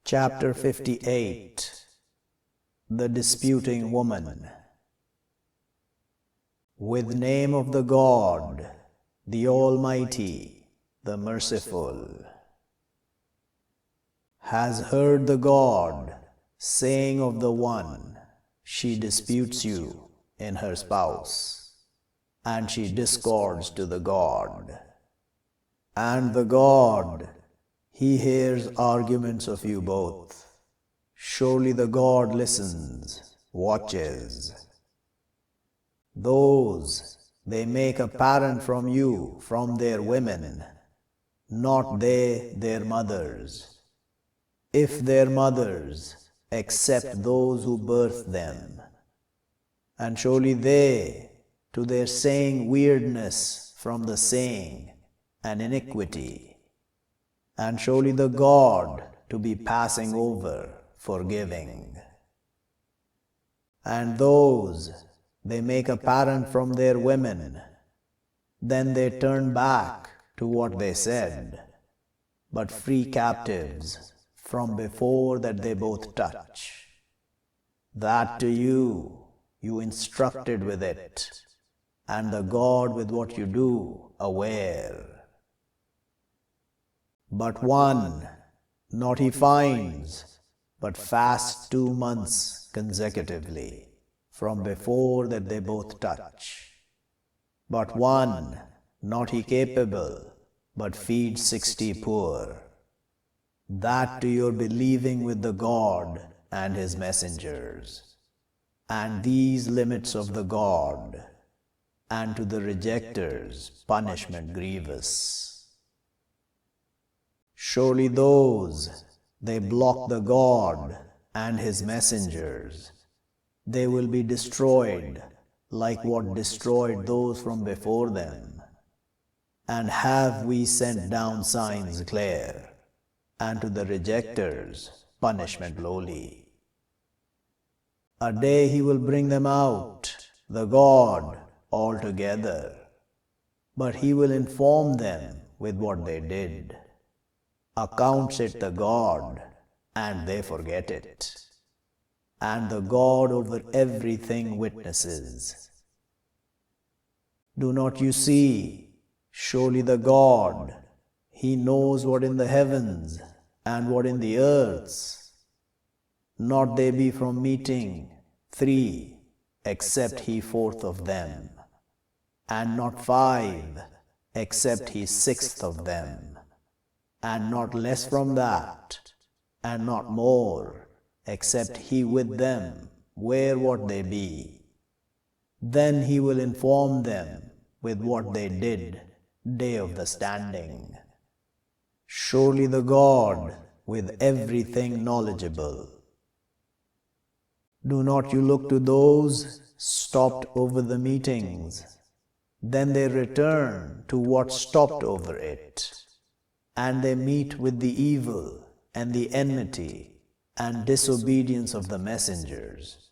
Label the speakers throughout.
Speaker 1: Chapter 58 The Disputing Woman. With name of the God, the Almighty, the Merciful. Has heard the God saying of the one, she disputes you in her spouse, and she discords to the God. And the God, He hears arguments of you both. Surely the God listens, watches. Those they make apparent from you, from their women, not they their mothers. If their mothers, except those who birthed them. And surely they, to their saying weirdness from the saying, and iniquity. And surely the God to be passing over, forgiving. And those they make apparent from their women, then they turn back to what they said, but free captives from before that they both touch. That to you instructed with it, and the God with what you do aware. But one, not he finds, but fasts 2 months consecutively, from before that they both touch. But one, not he capable, but feeds 60 poor. That to your believing with the God and his messengers, and these limits of the God, and to the rejectors punishment grievous. Surely those, they block the God and his messengers, they will be destroyed like what destroyed those from before them. And have we sent down signs clear, and to the rejectors punishment lowly. A day he will bring them out, the God, altogether, but he will inform them with what they did. Accounts it the God, and they forget it. And the God over everything witnesses. Do not you see, surely the God, he knows what in the heavens and what in the earths. Not they be from meeting 3, except he 4th of them, and not 5, except he 6th of them. And not less from that, and not more, except he with them, where what they be. Then he will inform them with what they did, day of the standing. Surely the God with everything knowledgeable. Do not you look to those stopped over the meetings, then they return to what stopped over it. And they meet with the evil and the enmity and disobedience of the messengers.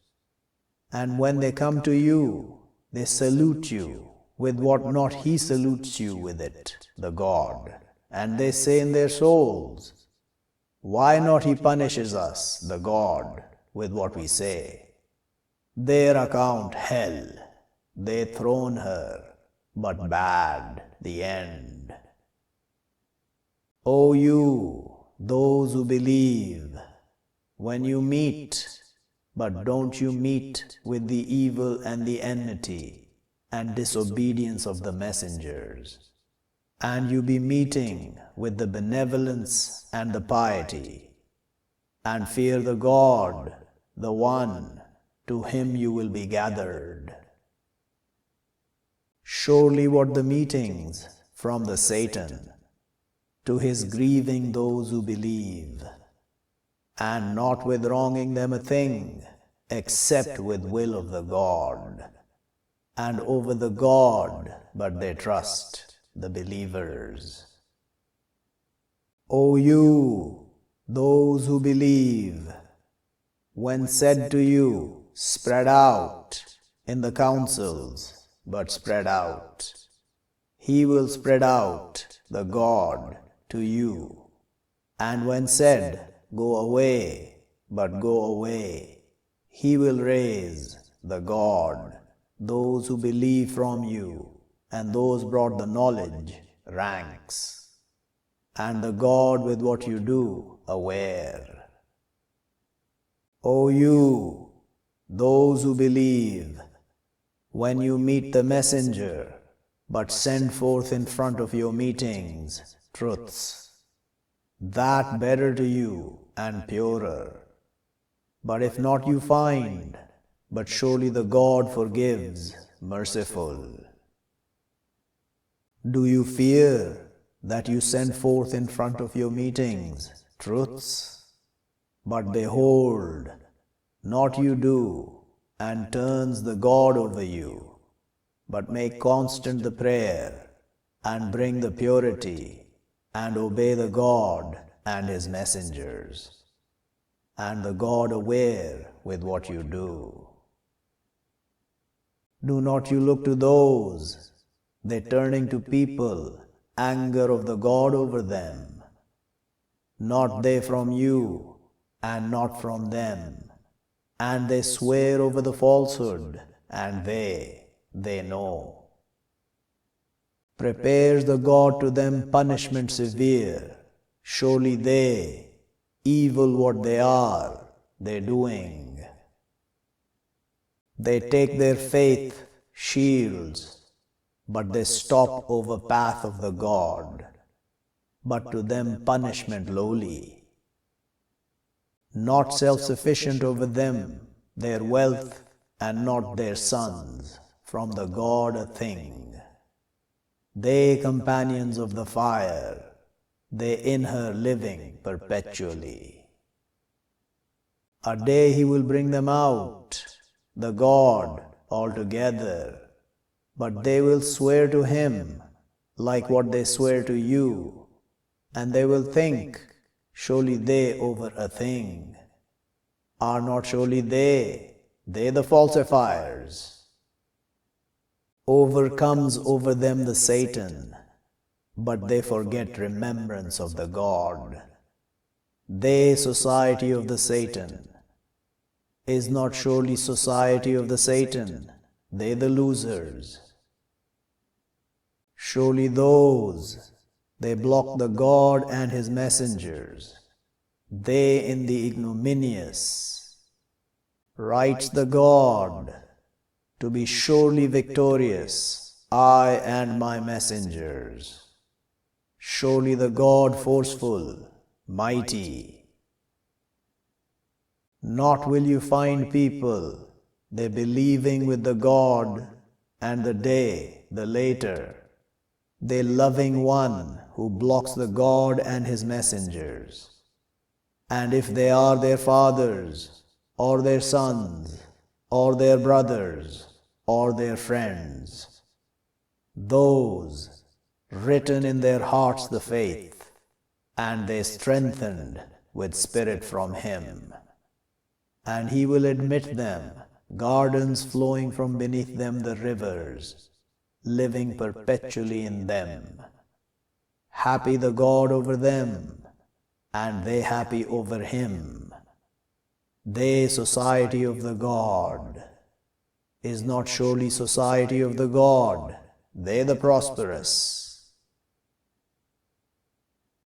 Speaker 1: And when they come to you, they salute you with what not he salutes you with it, the God. And they say in their souls, why not he punishes us, the God, with what we say? Their account hell, they thrown her, but bad the end. O you, those who believe, when you meet, but don't you meet with the evil and the enmity and disobedience of the messengers, and you be meeting with the benevolence and the piety, and fear the God, the one, to him you will be gathered. Surely what the meetings from the Satan, to his grieving those who believe, and not with wronging them a thing, except with will of the God, and over the God but they trust, the believers. O you, those who believe, when said to you, spread out in the councils, but spread out, he will spread out, the God, to you. And when said, go away, but go away. He will raise, the God, those who believe from you, and those brought the knowledge, ranks, and the God with what you do, aware. O you, those who believe, when you meet the messenger, but send forth in front of your meetings truths, that better to you and purer. But if not you find, but surely the God forgives, merciful. Do you fear that you send forth in front of your meetings truths? But behold, not you do, and turns the God over you, but make constant the prayer, and bring the purity, and obey the God and His messengers, and the God aware with what you do. Do not you look to those, they turning to people, anger of the God over them, not they from you, and not from them, and they swear over the falsehood, and they know. Prepares the God to them punishment severe, surely they, evil what they are, they doing. They take their faith, shields, but they stop over path of the God, but to them punishment lowly. Not self-sufficient over them, their wealth, and not their sons, from the God a thing. They companions of the fire, they in her living perpetually. A day He will bring them out, the God, altogether, but they will swear to Him, like what they swear to you, and they will think, surely they over a thing. Are not surely they the falsifiers? Overcomes over them the Satan, but they forget remembrance of the God. They society of the Satan. Is not surely society of the Satan, they the losers? Surely those, they block the God and His messengers, they in the ignominious. Writes the God, to be surely victorious, I and my messengers. Surely the God forceful, mighty. Not will you find people, they believing with the God, and the day, the later, they loving one who blocks the God and His messengers. And if they are their fathers, or their sons, or their brothers, or their friends, those written in their hearts the faith, and they strengthened with spirit from Him. And He will admit them, gardens flowing from beneath them the rivers, living perpetually in them. Happy the God over them, and they happy over Him. They society of the God. Is not surely society of the God, they the prosperous.